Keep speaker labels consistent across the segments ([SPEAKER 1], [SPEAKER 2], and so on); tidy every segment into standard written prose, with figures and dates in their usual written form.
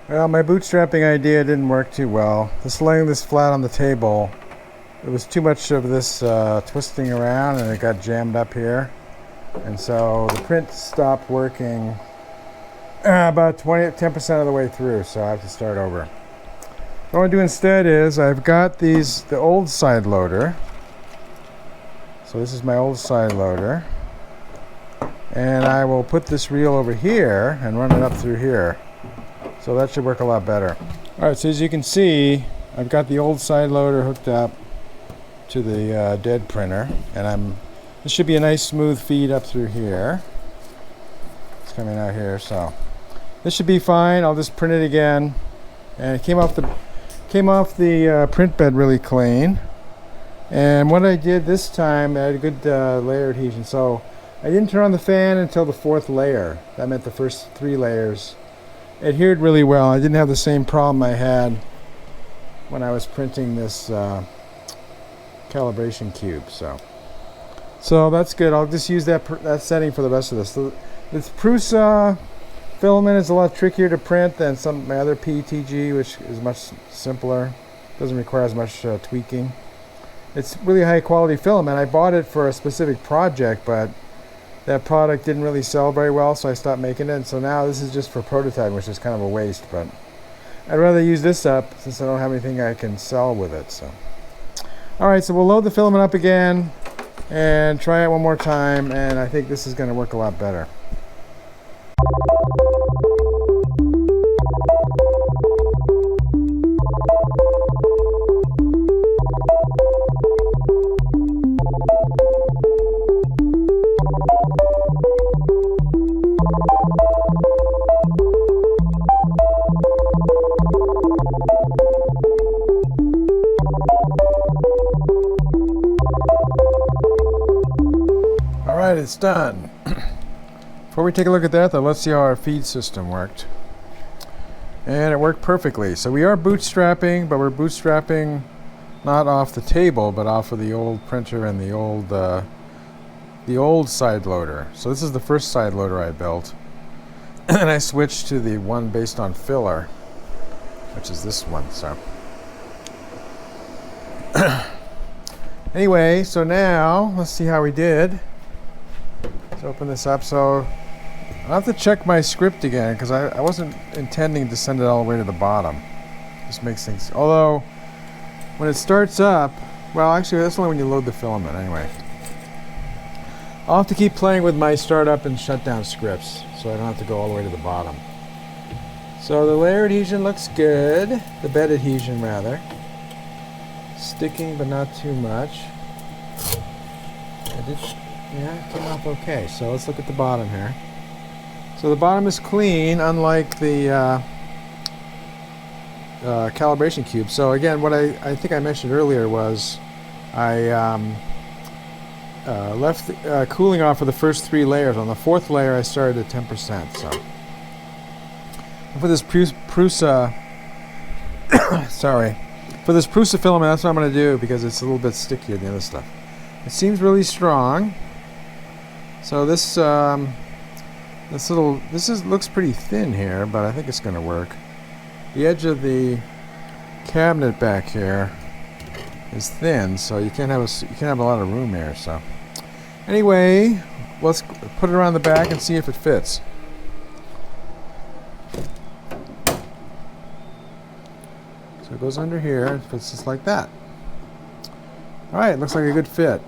[SPEAKER 1] Well, my bootstrapping idea didn't work too well. Just laying this flat on the table, it was too much of this twisting around and it got jammed up here. And so the print stopped working about 10% of the way through, so I have to start over. What I want to do instead is I've got the old side loader. So this is my old side loader. And I will put this reel over here and run it up through here. So that should work a lot better. Alright, so as you can see, I've got the old side loader hooked up to the dead printer. And this should be a nice smooth feed up through here. It's coming out here, so this should be fine. I'll just print it again. And it came off the print bed really clean. And what I did this time, I had a good layer adhesion. So I didn't turn on the fan until the 4th layer. That meant the first 3 layers adhered really well. I didn't have the same problem I had when I was printing this calibration cube. So that's good. I'll just use that setting for the rest of this. This Prusa filament is a lot trickier to print than some of my other PETG, which is much simpler. Doesn't require as much tweaking. It's really high quality filament. I bought it for a specific project, but that product didn't really sell very well, so I stopped making it. And so now this is just for prototyping, which is kind of a waste, but I'd rather use this up since I don't have anything I can sell with it. So, alright, so we'll load the filament up again and try it one more time, and I think this is going to work a lot better. Alright, it's done. Before we take a look at that though, let's see how our feed system worked. And it worked perfectly. So we are bootstrapping, but we're bootstrapping not off the table, but off of the old printer and the old side loader. So this is the first side loader I built. And I switched to the one based on filler, which is this one. So anyway, so now let's see how we did. Let's open this up. So I'll have to check my script again because I wasn't intending to send it all the way to the bottom. Just makes things, although when it starts up, well actually that's only when you load the filament anyway. I'll have to keep playing with my startup and shutdown scripts so I don't have to go all the way to the bottom. So the layer adhesion looks good, the bed adhesion rather. Sticking but not too much. Yeah, it came off okay. So let's look at the bottom here. So the bottom is clean, unlike the calibration cube. So again, what I think I mentioned earlier was I left cooling off for the first 3 layers. On the 4th layer, I started at 10%. So and for this Prusa, sorry, for this Prusa filament, that's what I'm going to do because it's a little bit stickier than the other stuff. It seems really strong. So this looks pretty thin here, but I think it's going to work. The edge of the cabinet back here is thin, so you can't have a lot of room here. So anyway, let's put it around the back and see if it fits. So it goes under here, it fits just like that. Alright, looks like a good fit.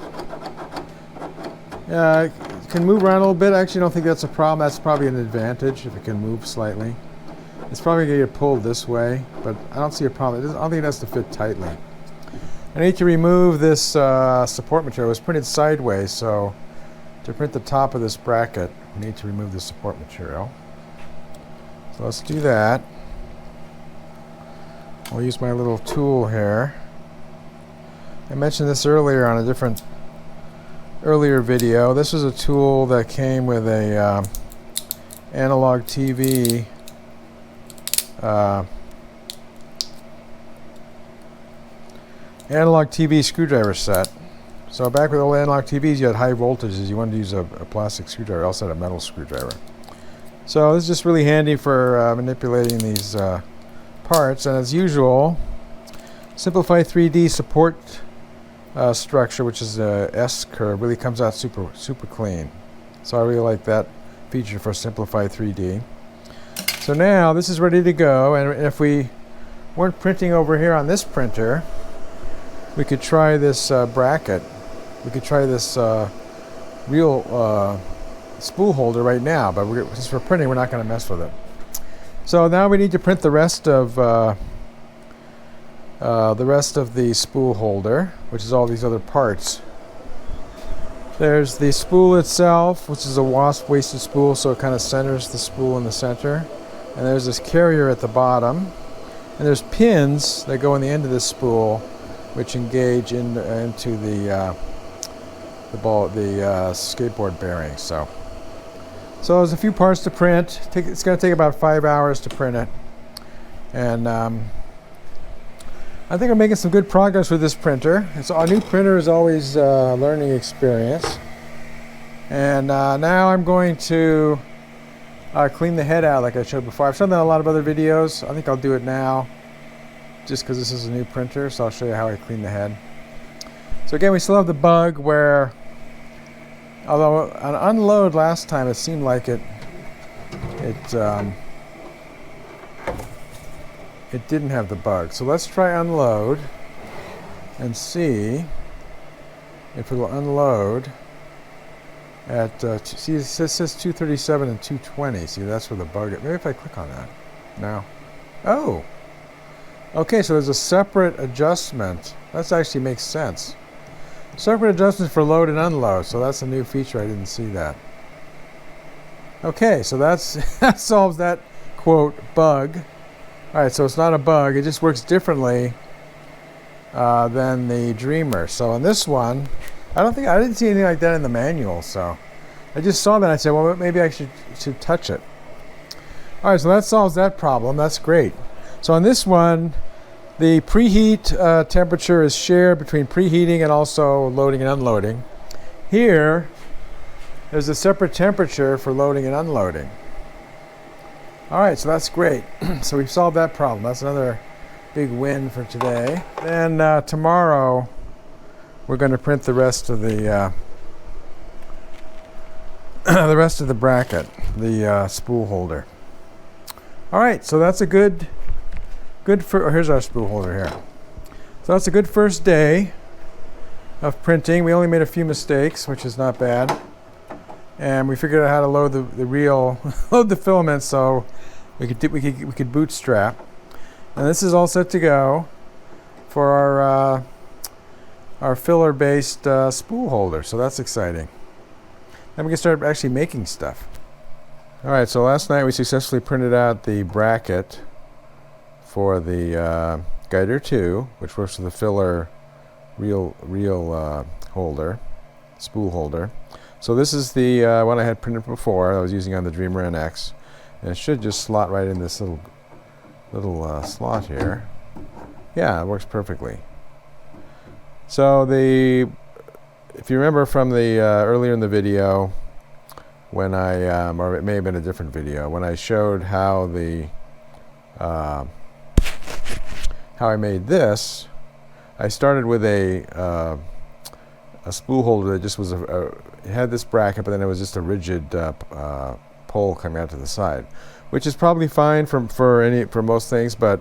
[SPEAKER 1] Yeah, it can move around a little bit. I actually don't think that's a problem. That's probably an advantage if it can move slightly. It's probably going to get pulled this way, but I don't see a problem. I don't think it has to fit tightly. I need to remove this support material. It was printed sideways, so to print the top of this bracket, we need to remove the support material. So let's do that. I'll use my little tool here. I mentioned this earlier on a different earlier video. This is a tool that came with a analog TV screwdriver set. So back with old analog TVs, you had high voltages. You wanted to use a plastic screwdriver. You also had a metal screwdriver. So this is just really handy for manipulating these parts, and as usual, Simplify 3D support structure, which is a S curve, really comes out super clean. So I really like that feature for Simplify 3D. So now this is ready to go, and if we weren't printing over here on this printer, we could try this bracket. We could try this real spool holder right now, but since we're printing, we're not going to mess with it. So now we need to print the rest of the spool holder, which is all these other parts. There's the spool itself, which is a wasp wasted spool, so it kind of centers the spool in the center. And there's this carrier at the bottom, and there's pins that go in the end of this spool, which engage into the skateboard bearing. So there's a few parts to print. It's going to take about 5 hours to print it, and I think I'm making some good progress with this printer. A new printer is always a learning experience. And now I'm going to clean the head out like I showed before. I've shown that in a lot of other videos. I think I'll do it now just because this is a new printer, so I'll show you how I clean the head. So again, we still have the bug where, although on unload last time it seemed like it didn't have the bug. So let's try unload and see if it will unload at, see it says 237 and 220. See, that's where the bug is. Maybe if I click on that. No. Oh! Okay, so there's a separate adjustment. That actually makes sense. Separate adjustments for load and unload. So that's a new feature. I didn't see that. Okay, so that solves that, quote, bug. Alright, so it's not a bug, it just works differently than the Dreamer. So on this one, I didn't see anything like that in the manual, so I just saw that and I said, well, maybe I should touch it. Alright, so that solves that problem. That's great. So on this one, the preheat temperature is shared between preheating and also loading and unloading. Here, there's a separate temperature for loading and unloading. Alright, so that's great. So we've solved that problem. That's another big win for today. Then tomorrow we're going to print the rest of the the bracket, the spool holder. Alright, so that's a good here's our spool holder here. So that's a good first day of printing. We only made a few mistakes, which is not bad. And we figured out how to load the load the filament, so we could bootstrap. And this is all set to go for our filler based spool holder. So that's exciting. Then we can start actually making stuff. All right. So last night we successfully printed out the bracket for the Guider 2, which works with the filler real holder, spool holder. So this is the one I had printed before. I was using on the Dreamer NX, and it should just slot right in this little slot here. Yeah, it works perfectly. So if you remember from the earlier in the video, when I or it may have been a different video, when I showed how I made this, I started with a spool holder that just was it had this bracket, but then it was just a rigid pole coming out to the side, which is probably fine for most things, but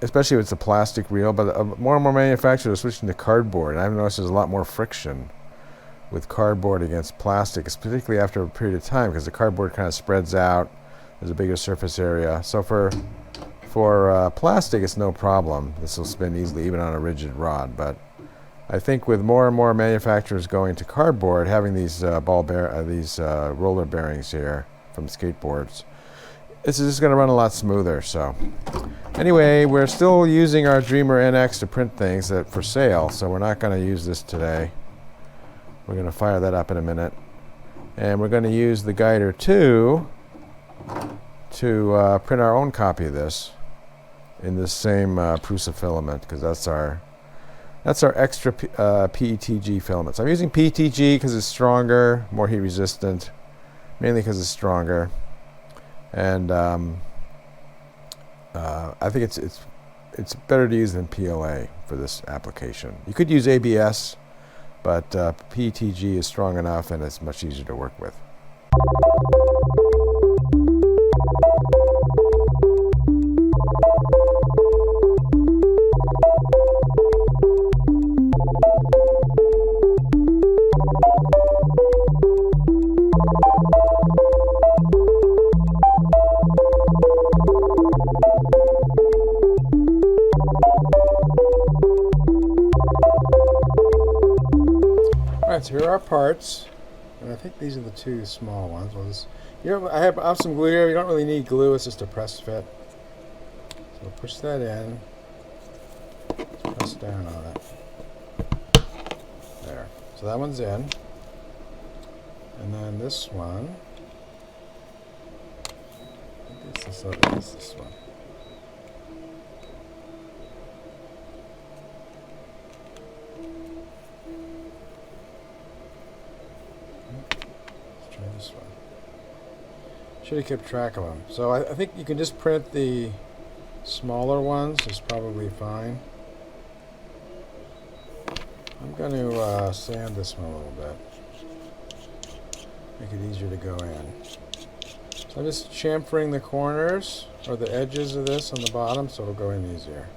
[SPEAKER 1] especially if it's a plastic reel. But more and more manufacturers are switching to cardboard, and I've noticed there's a lot more friction with cardboard against plastic, particularly after a period of time, because the cardboard kind of spreads out. There's a bigger surface area. So for plastic, it's no problem. This will spin easily, even on a rigid rod. But I think with more and more manufacturers going to cardboard, having these roller bearings here from skateboards, this is just going to run a lot smoother. So anyway, we're still using our Dreamer NX to print things for sale, so we're not going to use this today. We're going to fire that up in a minute, and we're going to use the Guider 2 to print our own copy of this in this same Prusa filament, because that's our extra PETG filaments. I'm using PETG because it's stronger, more heat resistant, mainly because it's stronger, and I think it's better to use than PLA for this application. You could use ABS, but PETG is strong enough and it's much easier to work with. Alright, so here are our parts, and I think these are the two small ones. I have some glue here. You don't really need glue, it's just a press fit. So we'll push that in, press down on it. There. So that one's in. And then this one, I think it's this one. This one. Should have kept track of them. So I think you can just print the smaller ones. It's probably fine. I'm going to sand this one a little bit. Make it easier to go in. So I'm just chamfering the corners or the edges of this on the bottom so it'll go in easier.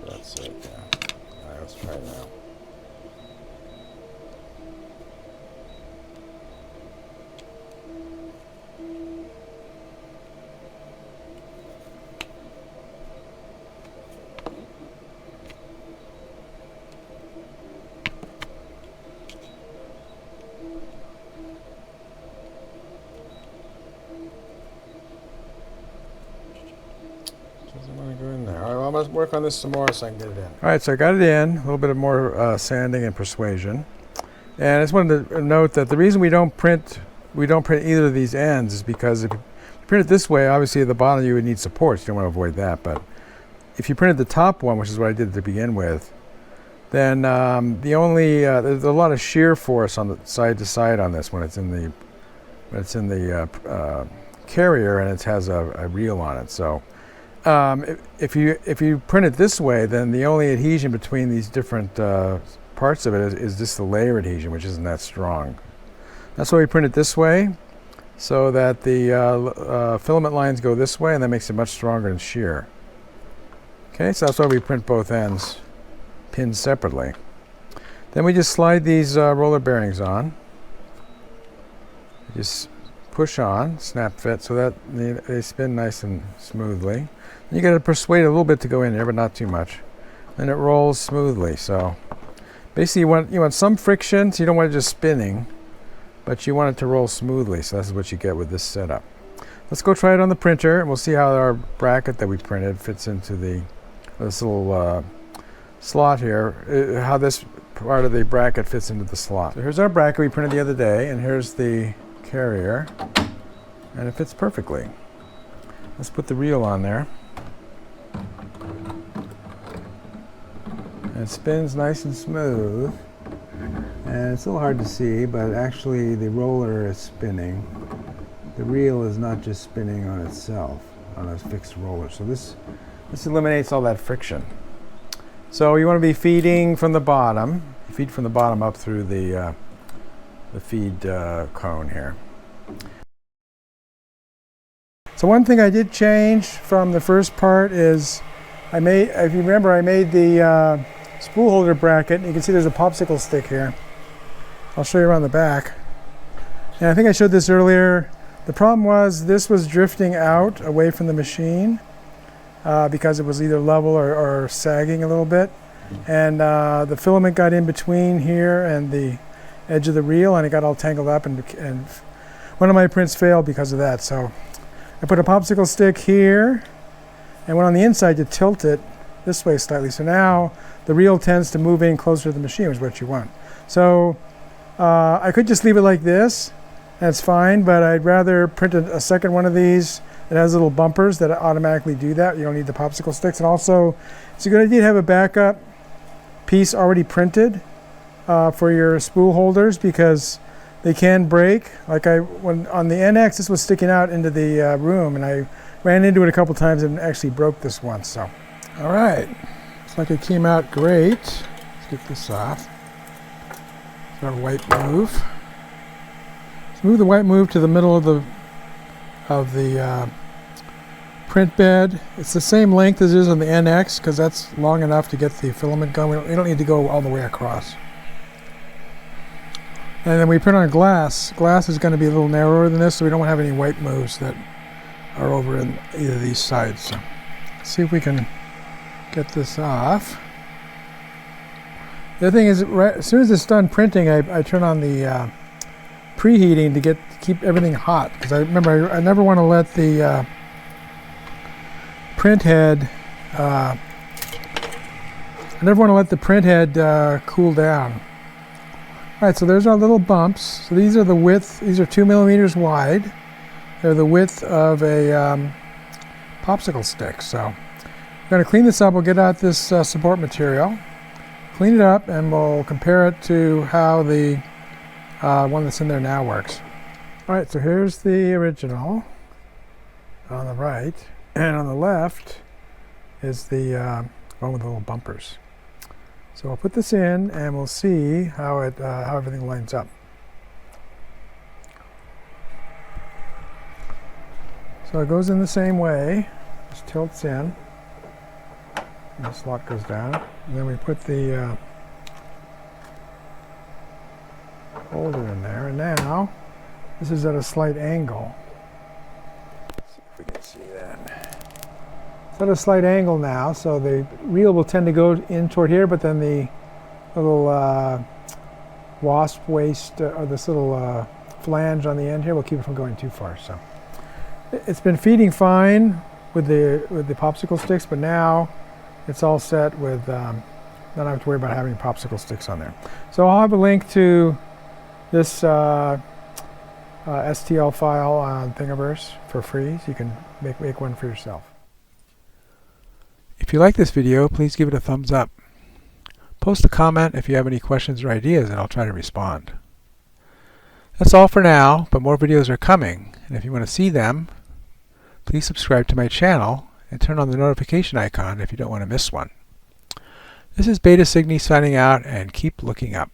[SPEAKER 1] That's it, yeah. Alright, let's try it now. Doesn't want to go in there. All right, well, I'm going to work on this some more so I can get it in. All right, so I got it in. A little bit of more sanding and persuasion. And I just wanted to note that the reason we don't print either of these ends is because if you print it this way, obviously at the bottom you would need supports. You don't want to avoid that. But if you printed the top one, which is what I did to begin with, then there's a lot of shear force on the side to side on this when it's in the carrier and it has a reel on it. So if you print it this way, then the only adhesion between these different parts of it is just the layer adhesion, which isn't that strong. That's why we print it this way, so that the filament lines go this way, and that makes it much stronger in shear. Okay, so that's why we print both ends pinned separately. Then we just slide these roller bearings on. Just push on, snap fit, so that they spin nice and smoothly. You got to persuade a little bit to go in there, but not too much. And it rolls smoothly. So basically, you want some friction, so you don't want it just spinning, but you want it to roll smoothly. So this is what you get with this setup. Let's go try it on the printer, and we'll see how our bracket that we printed fits into this little slot here. How this part of the bracket fits into the slot. So here's our bracket we printed the other day, and here's the carrier, and it fits perfectly. Let's put the reel on there. And it spins nice and smooth, and it's a little hard to see, but actually the roller is spinning. The reel is not just spinning on itself, on a fixed roller. So this eliminates all that friction. So you want to be feeding from the bottom. You feed from the bottom up through the feed cone here. So one thing I did change from the first part is if you remember, I made the spool holder bracket. You can see there's a popsicle stick here. I'll show you around the back. And I think I showed this earlier. The problem was this was drifting out away from the machine because it was either level or sagging a little bit. And the filament got in between here and the edge of the reel, and it got all tangled up, and one of my prints failed because of that. So I put a popsicle stick here and went on the inside to tilt it this way slightly. So now the reel tends to move in closer to the machine, which is what you want. So I could just leave it like this, that's fine, but I'd rather print a second one of these that has little bumpers that automatically do that. You don't need the popsicle sticks. And also, it's a good idea to have a backup piece already printed for your spool holders because they can break. Like when on the NX, this was sticking out into the room, and I ran into it a couple times and actually broke this once. So, all right, looks like it came out great. Let's get this off. It's our white move. Let's move the white move to the middle of the print bed. It's the same length as it is on the NX because that's long enough to get the filament going. We don't need to go all the way across. And then we print on glass. Glass is going to be a little narrower than this, so we don't have any white moves that are over in either of these sides. So let's see if we can get this off. The other thing is, as soon as it's done printing, I turn on the preheating to keep everything hot. Because I remember I never want to let the print head cool down. Alright, so there's our little bumps. So these are the width, these are 2 millimeters wide. They're the width of a popsicle stick. So we're going to clean this up. We'll get out this support material, clean it up, and we'll compare it to how the one that's in there now works. Alright, so here's the original on the right, and on the left is the one with the little bumpers. So I'll put this in and we'll see how everything lines up. So it goes in the same way, just tilts in, and the slot goes down. And then we put the holder in there, and now this is at a slight angle. Let's see if we can see that. It's at a slight angle now, so the reel will tend to go in toward here, but then the little wasp waist, or this little flange on the end here, will keep it from going too far. So it's been feeding fine with the popsicle sticks, but now it's all set with, not have to worry about having popsicle sticks on there. So I'll have a link to this STL file on Thingiverse for free, so you can make one for yourself. If you like this video, please give it a thumbs up. Post a comment if you have any questions or ideas, and I'll try to respond. That's all for now, but more videos are coming, and if you want to see them, please subscribe to my channel and turn on the notification icon if you don't want to miss one. This is Beta Cygni signing out, and keep looking up.